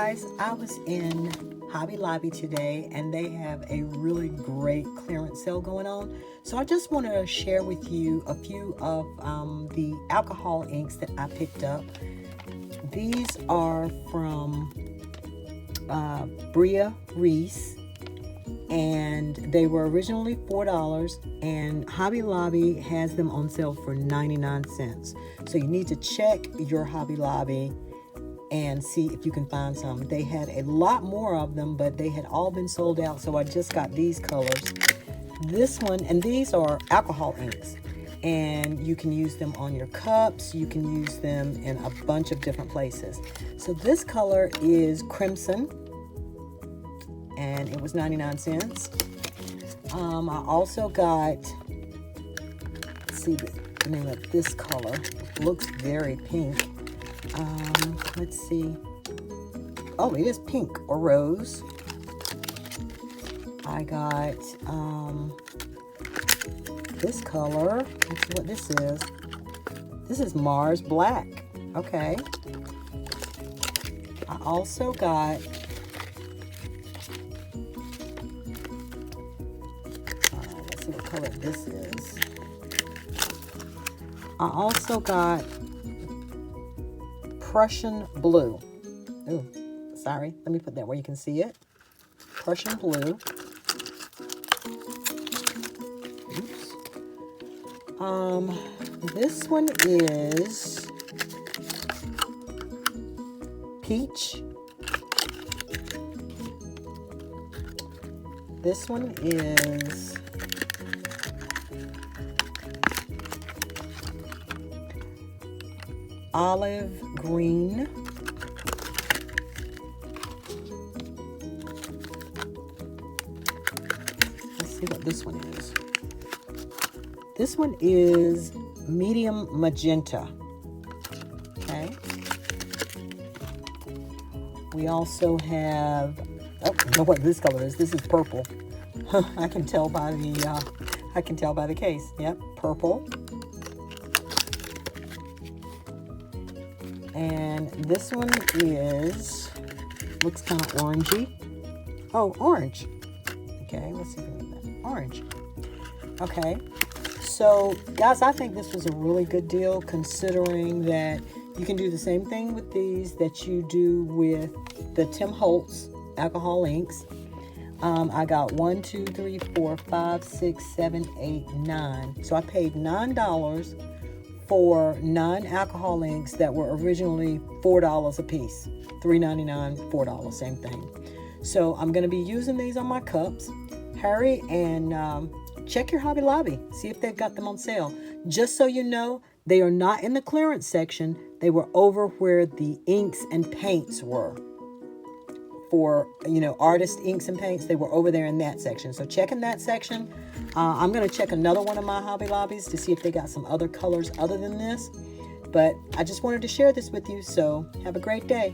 guys, I was in Hobby Lobby today and they have a really great clearance sale going on. So I just want to share with you a few of the alcohol inks that I picked up. These are from Brea, Reese, and they were originally $4, and Hobby Lobby has them on sale for 99 cents. So you need to check your Hobby Lobby and see if you can find some. They had a lot more of them, but they had all been sold out, so I just got these colors. This one, and these are alcohol inks, and you can use them on your cups. You can use them in a bunch of different places. So this color is Crimson, and it was 99 cents. I also got, let's see the name of this color. It looks very pink. Let's see. Oh, it is pink or rose. I got this color. Let's see what this is. This is Mars Black. Okay. I also got let's see what color this is. I also got Prussian Blue. Oh, sorry. Let me put that where you can see it. Prussian Blue. Oops. This one is Peach. This one is Olive Green. Let's see what this one is. This one is Medium Magenta. Okay. We also have, oh, I know what this color is. This is purple. I can tell by the case. Yep, purple. And this one is, looks kind of orangey. Oh, orange. Okay, let's see if we can get that. Orange. Okay, so guys, I think this was a really good deal, considering that you can do the same thing with these that you do with the Tim Holtz alcohol inks. I got 1, 2, 3, 4, 5, 6, 7, 8, 9. So I paid $9 for 9 alcohol inks that were originally $4 a piece. $3.99, $4, same thing. So I'm going to be using these on my cups. Hurry and check your Hobby Lobby. See if they've got them on sale. Just so you know, they are not in the clearance section. They were over where the inks and paints were. For, you know, artist inks and paints, they were over there in that section. So check in that section. I'm going to check another one of my Hobby Lobbies to see if they got some other colors other than this. But I just wanted to share this with you, so have a great day.